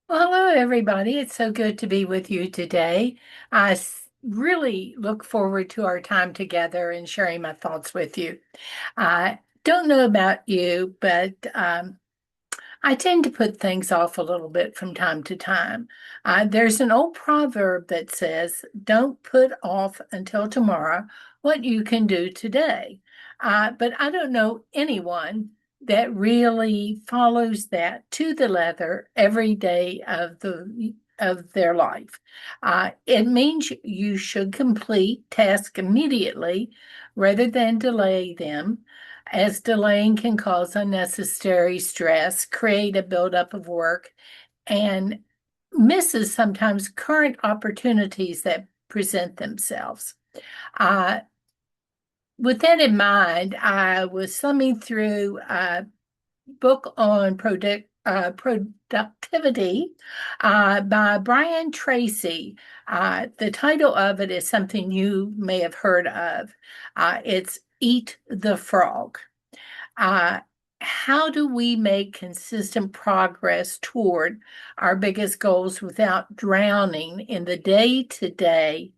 Well, hello, everybody. It's so good to be with you today. Really look forward to our time together and sharing my thoughts with you. I don't know about you, but I tend to put things off a little bit from time to time. There's an old proverb that says, "Don't put off until tomorrow what you can do today." But I don't know anyone that really follows that to the letter every day of their life. It means you should complete tasks immediately rather than delay them, as delaying can cause unnecessary stress, create a buildup of work, and misses sometimes current opportunities that present themselves. Uh, with that in mind, I was thumbing through a book on productivity by Brian Tracy. The title of it is something you may have heard of. It's Eat the Frog. Uh, how do we make consistent progress toward our biggest goals without drowning in the day to day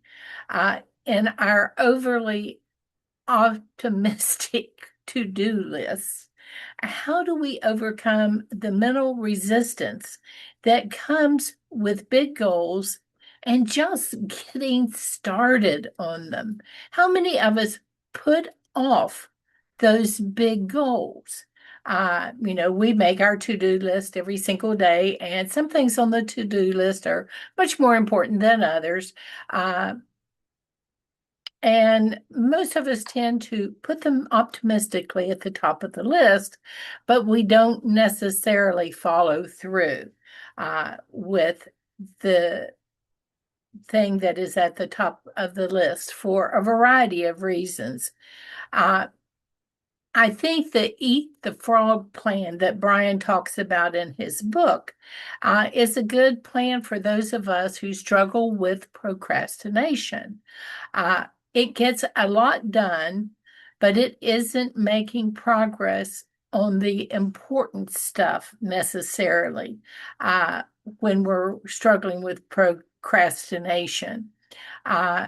in our overly optimistic to do lists? How do we overcome the mental resistance that comes with big goals and just getting started on them? How many of us put off those big goals? We make our to-do list every single day, and some things on the to-do list are much more important than others. Uh, and most of us tend to put them optimistically at the top of the list, but we don't necessarily follow through with the thing that is at the top of the list for a variety of reasons. Uh, I think the Eat the Frog plan that Brian talks about in his book is a good plan for those of us who struggle with procrastination. Uh, it gets a lot done, but it isn't making progress on the important stuff necessarily when we're struggling with procrastination. Uh,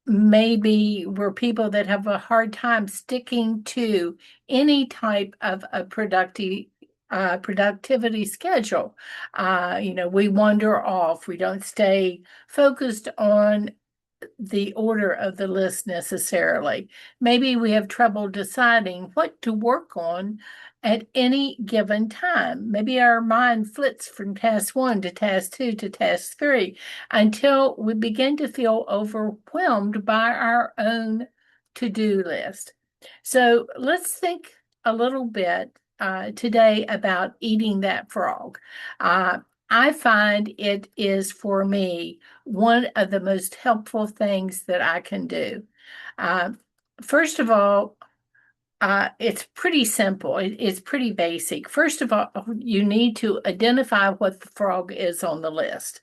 Maybe we're people that have a hard time sticking to any type of a productivity schedule. We wander off. We don't stay focused on the order of the list necessarily. Maybe we have trouble deciding what to work on at any given time. Maybe our mind flits from task one to task two to task three until we begin to feel overwhelmed by our own to-do list. So let's think a little bit today about eating that frog. I find it is for me one of the most helpful things that I can do. Uh, First of all, it's pretty simple. It's pretty basic. First of all, you need to identify what the frog is on the list.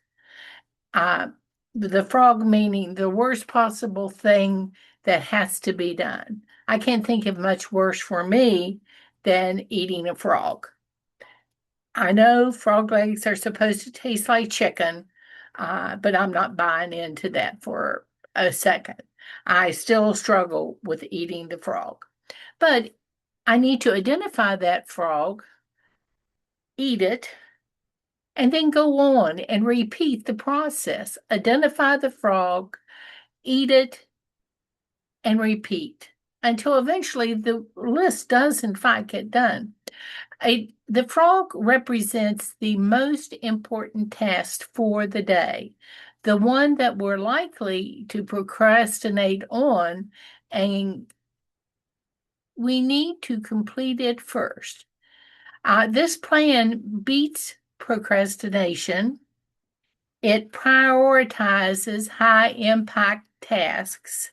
Uh, the frog meaning the worst possible thing that has to be done. I can't think of much worse for me than eating a frog. I know frog legs are supposed to taste like chicken, but I'm not buying into that for a second. I still struggle with eating the frog. But I need to identify that frog, eat it, and then go on and repeat the process. Identify the frog, eat it, and repeat until eventually the list does, in fact, get done. The frog represents the most important task for the day, the one that we're likely to procrastinate on, and we need to complete it first. This plan beats procrastination. It prioritizes high impact tasks.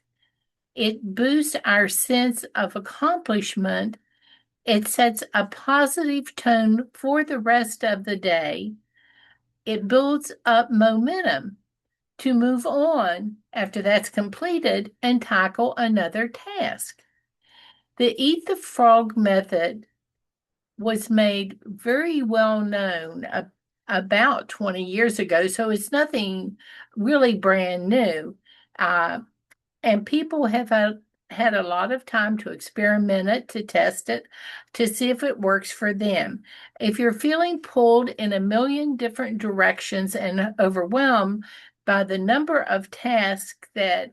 It boosts our sense of accomplishment. It sets a positive tone for the rest of the day. It builds up momentum to move on after that's completed and tackle another task. The Eat the Frog method was made very well known about 20 years ago, so it's nothing really brand new. Uh, and people have had a lot of time to experiment it, to test it, to see if it works for them. If you're feeling pulled in a million different directions and overwhelmed by the number of tasks that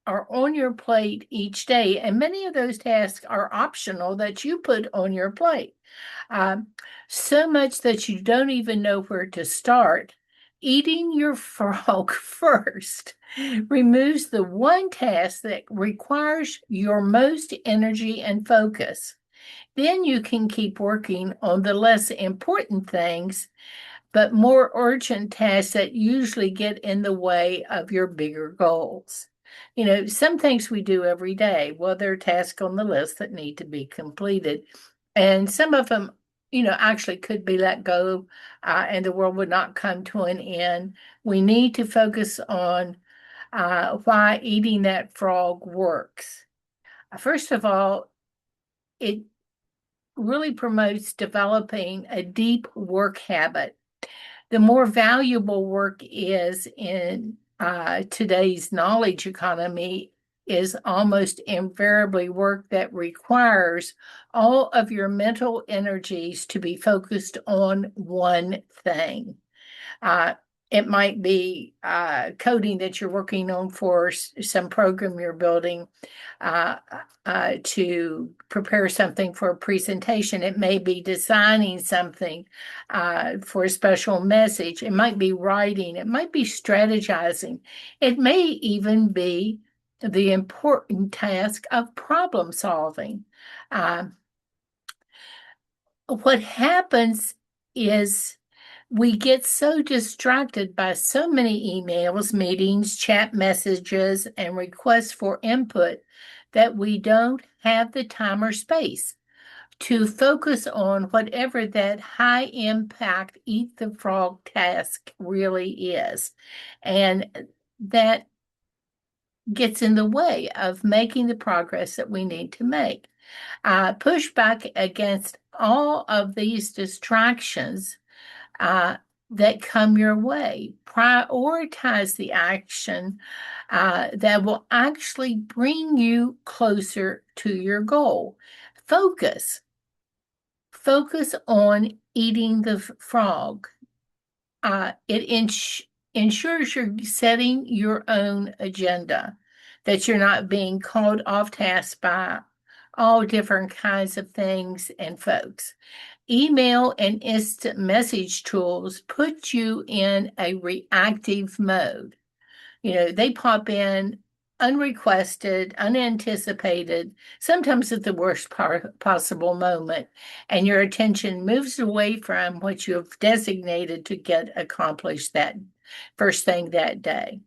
are on your plate each day, and many of those tasks are optional that you put on your plate, um, so much that you don't even know where to start. Eating your frog first removes the one task that requires your most energy and focus. Then you can keep working on the less important things, but more urgent tasks that usually get in the way of your bigger goals. Some things we do every day, well, there are tasks on the list that need to be completed. And some of them, actually could be let go, and the world would not come to an end. We need to focus on why eating that frog works. First of all, it really promotes developing a deep work habit. The more valuable work is in today's knowledge economy is almost invariably work that requires all of your mental energies to be focused on one thing. Uh, it might be coding that you're working on for some program you're building uh, to prepare something for a presentation. It may be designing something for a special message. It might be writing. It might be strategizing. It may even be the important task of problem solving. What happens is we get so distracted by so many emails, meetings, chat messages, and requests for input that we don't have the time or space to focus on whatever that high impact eat the frog task really is. And that gets in the way of making the progress that we need to make. Push back against all of these distractions that come your way. Prioritize the action that will actually bring you closer to your goal. Focus. Focus on eating the frog. It ensures you're setting your own agenda, that you're not being called off task by all different kinds of things and folks. Email and instant message tools put you in a reactive mode. They pop in unrequested, unanticipated, sometimes at the worst possible moment, and your attention moves away from what you have designated to get accomplished that first thing that day.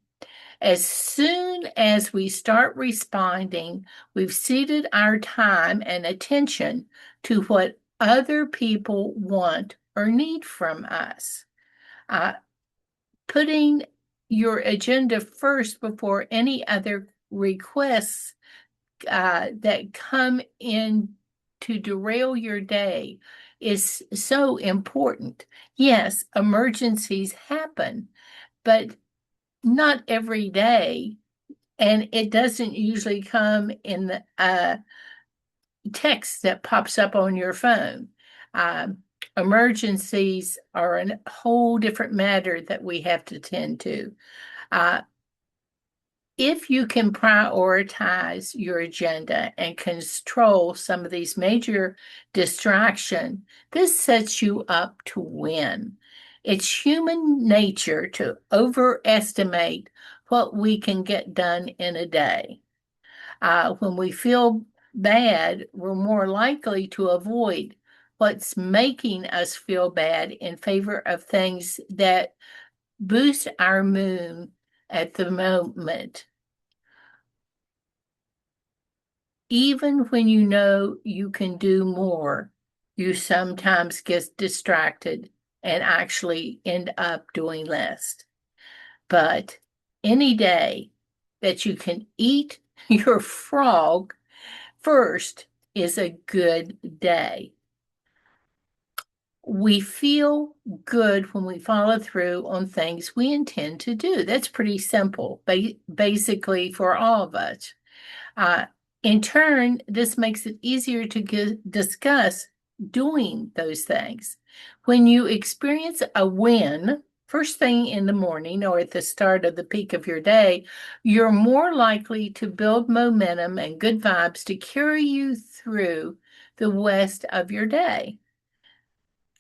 As soon as we start responding, we've ceded our time and attention to what other people want or need from us. Putting your agenda first before any other requests that come in to derail your day is so important. Yes, emergencies happen, but not every day, and it doesn't usually come in the text that pops up on your phone. Emergencies are a whole different matter that we have to tend to. If you can prioritize your agenda and control some of these major distractions, this sets you up to win. It's human nature to overestimate what we can get done in a day. When we feel bad, we're more likely to avoid what's making us feel bad in favor of things that boost our mood at the moment. Even when you know you can do more, you sometimes get distracted and actually end up doing less. But any day that you can eat your frog first is a good day. We feel good when we follow through on things we intend to do. That's pretty simple, basically, for all of us. Uh, in turn, this makes it easier to discuss doing those things. When you experience a win, first thing in the morning or at the start of the peak of your day, you're more likely to build momentum and good vibes to carry you through the rest of your day.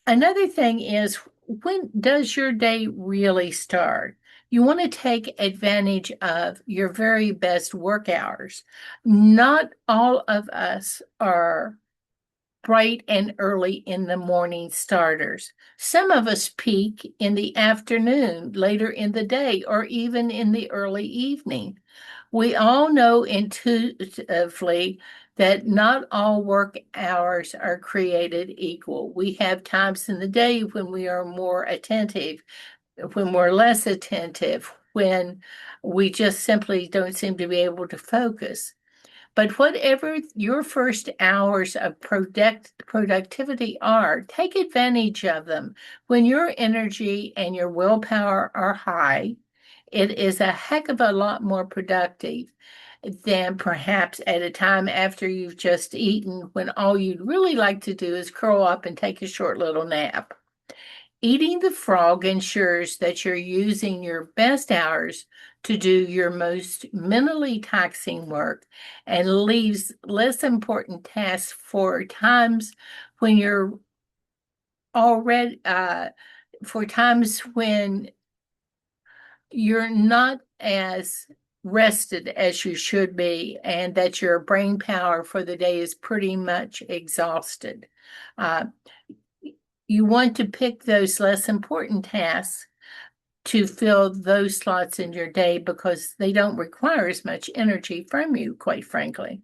Another thing is, when does your day really start? You want to take advantage of your very best work hours. Not all of us are bright and early in the morning starters. Some of us peak in the afternoon, later in the day, or even in the early evening. We all know intuitively that not all work hours are created equal. We have times in the day when we are more attentive, when we're less attentive, when we just simply don't seem to be able to focus. But whatever your first hours of productivity are, take advantage of them. When your energy and your willpower are high, it is a heck of a lot more productive than perhaps at a time after you've just eaten, when all you'd really like to do is curl up and take a short little nap. Eating the frog ensures that you're using your best hours to do your most mentally taxing work and leaves less important tasks for times when you're already, for times when you're not as rested as you should be, and that your brain power for the day is pretty much exhausted. Uh, you want to pick those less important tasks to fill those slots in your day because they don't require as much energy from you, quite frankly.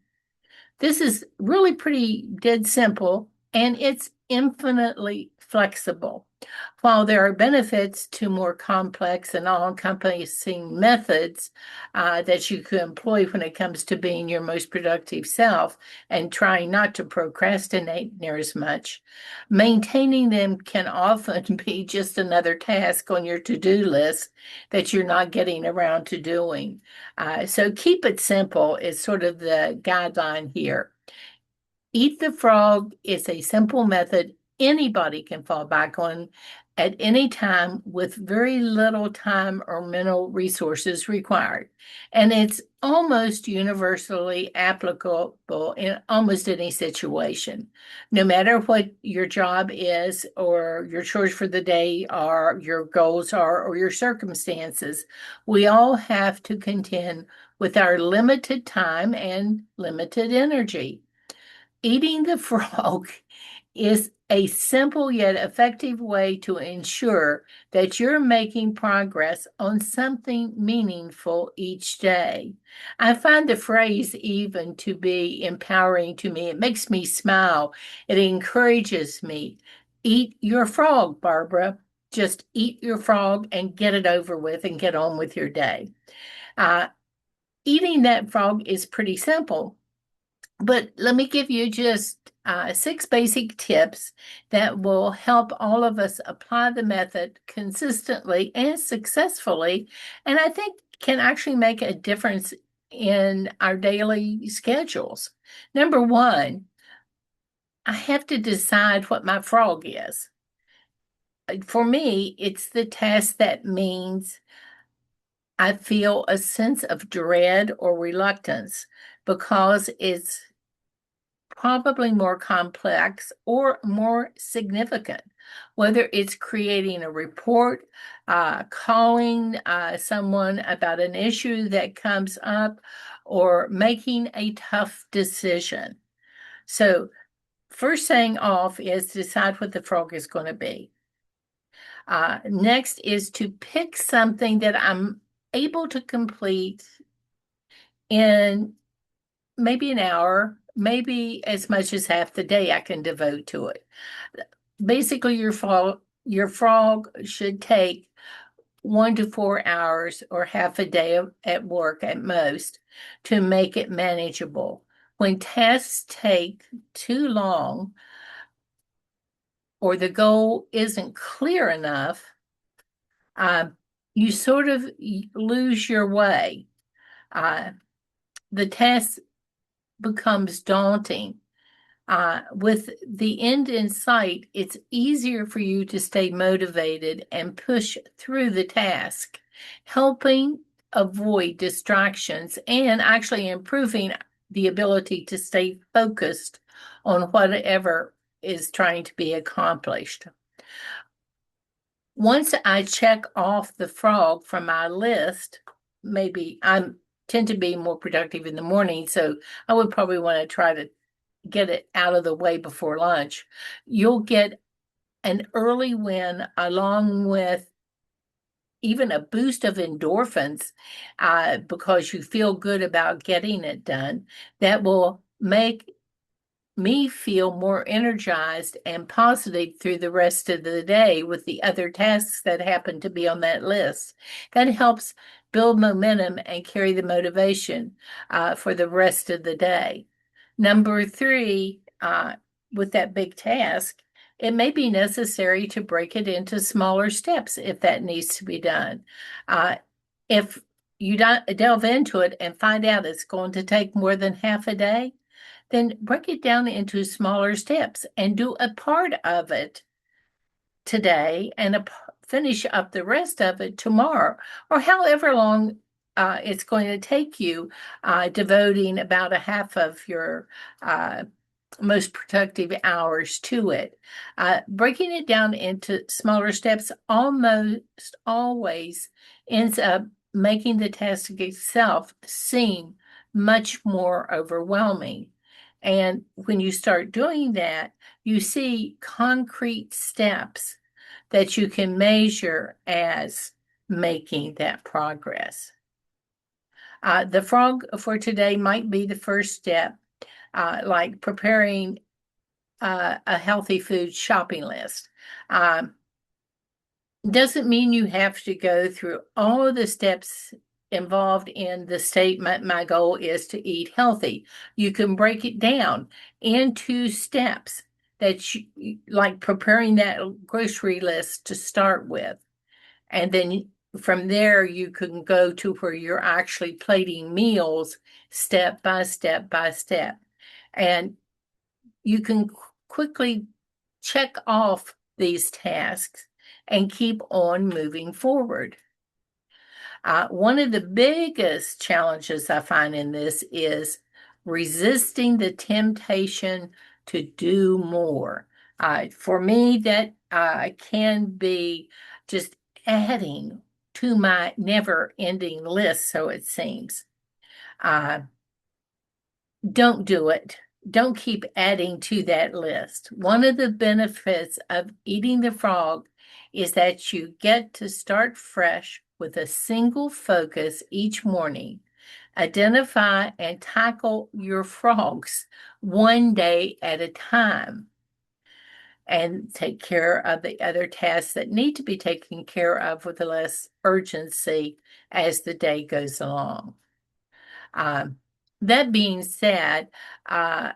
This is really pretty dead simple, and it's infinitely flexible. While there are benefits to more complex and all-encompassing methods that you could employ when it comes to being your most productive self and trying not to procrastinate near as much, maintaining them can often be just another task on your to-do list that you're not getting around to doing. So keep it simple is sort of the guideline here. Eat the frog is a simple method anybody can fall back on at any time with very little time or mental resources required. And it's almost universally applicable in almost any situation. No matter what your job is, or your chores for the day are, your goals are, or your circumstances, we all have to contend with our limited time and limited energy. Eating the frog is a simple yet effective way to ensure that you're making progress on something meaningful each day. I find the phrase even to be empowering to me. It makes me smile. It encourages me. Eat your frog, Barbara. Just eat your frog and get it over with and get on with your day. Uh, Eating that frog is pretty simple. But let me give you just 6 basic tips that will help all of us apply the method consistently and successfully, and I think can actually make a difference in our daily schedules. Number one, I have to decide what my frog is. For me, it's the task that means I feel a sense of dread or reluctance because it's probably more complex or more significant, whether it's creating a report, calling someone about an issue that comes up, or making a tough decision. So, first thing off is decide what the frog is going to be. Next is to pick something that I'm able to complete in maybe an hour, maybe as much as half the day I can devote to it. Basically, your frog should take 1 to 4 hours or half a day at work at most to make it manageable. When tasks take too long, or the goal isn't clear enough, you sort of lose your way. The task becomes daunting. With the end in sight, it's easier for you to stay motivated and push through the task, helping avoid distractions and actually improving the ability to stay focused on whatever is trying to be accomplished. Once I check off the frog from my list, maybe I tend to be more productive in the morning, so I would probably want to try to get it out of the way before lunch. You'll get an early win along with even a boost of endorphins because you feel good about getting it done. That will make me feel more energized and positive through the rest of the day with the other tasks that happen to be on that list. That helps build momentum and carry the motivation for the rest of the day. Number three, with that big task, it may be necessary to break it into smaller steps if that needs to be done. If you delve into it and find out it's going to take more than half a day, then break it down into smaller steps and do a part of it today and finish up the rest of it tomorrow, or however long it's going to take you, devoting about a half of your most productive hours to it. Breaking it down into smaller steps almost always ends up making the task itself seem much more overwhelming. And when you start doing that, you see concrete steps that you can measure as making that progress. The frog for today might be the first step, like preparing a healthy food shopping list. Doesn't mean you have to go through all of the steps involved in the statement, my goal is to eat healthy. You can break it down into steps that you, like preparing that grocery list to start with. And then from there, you can go to where you're actually plating meals step by step by step. And you can quickly check off these tasks and keep on moving forward. One of the biggest challenges I find in this is resisting the temptation to do more. For me, that can be just adding to my never-ending list, so it seems. Don't do it. Don't keep adding to that list. One of the benefits of eating the frog is that you get to start fresh with a single focus each morning. Identify and tackle your frogs one day at a time and take care of the other tasks that need to be taken care of with less urgency as the day goes along. That being said, adding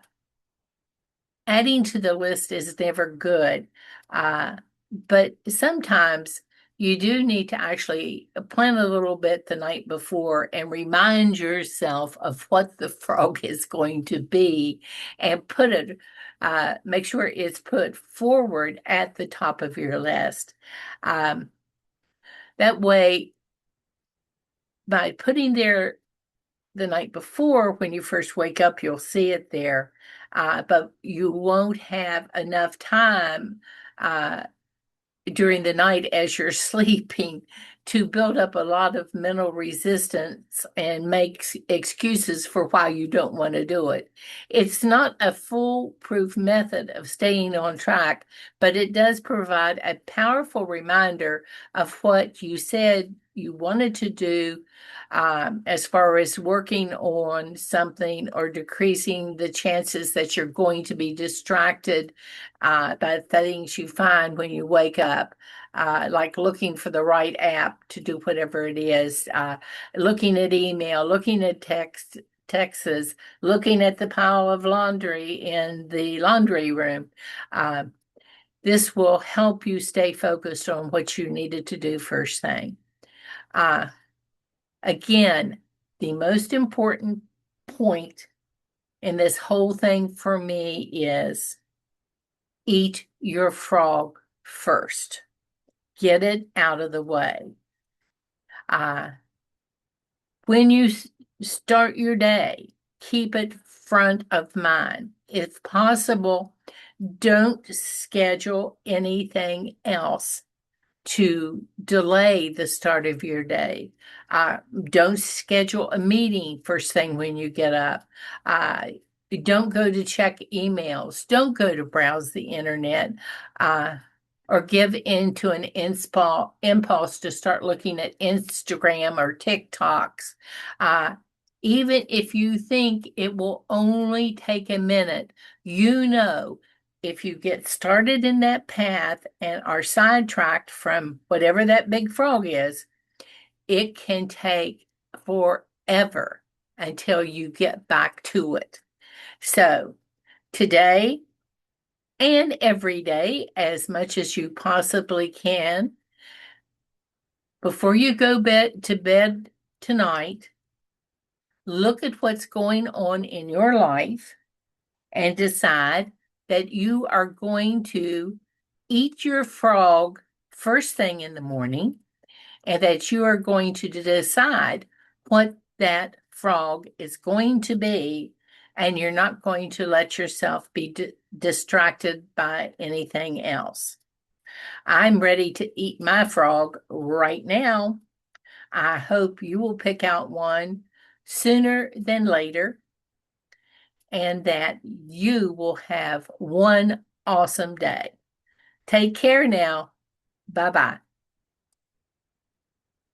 to the list is never good, but sometimes you do need to actually plan a little bit the night before and remind yourself of what the frog is going to be and put it, make sure it's put forward at the top of your list. That way, by putting there the night before, when you first wake up, you'll see it there, but you won't have enough time during the night as you're sleeping to build up a lot of mental resistance and make excuses for why you don't want to do it. It's not a foolproof method of staying on track, but it does provide a powerful reminder of what you said you wanted to do, as far as working on something or decreasing the chances that you're going to be distracted by things you find when you wake up, like looking for the right app to do whatever it is, looking at email, looking at texts, looking at the pile of laundry in the laundry room. This will help you stay focused on what you needed to do first thing. Again, the most important point in this whole thing for me is eat your frog first. Get it out of the way. When you start your day, keep it front of mind. If possible, don't schedule anything else to delay the start of your day. Don't schedule a meeting first thing when you get up. Don't go to check emails. Don't go to browse the internet or give in to an impulse to start looking at Instagram or TikToks. Even if you think it will only take a minute, if you get started in that path and are sidetracked from whatever that big frog is, it can take forever until you get back to it. So today and every day, as much as you possibly can, before you go to bed tonight, look at what's going on in your life and decide that you are going to eat your frog first thing in the morning and that you are going to decide what that frog is going to be, and you're not going to let yourself be distracted by anything else. I'm ready to eat my frog right now. I hope you will pick out one sooner than later, and that you will have one awesome day. Take care now. Bye-bye.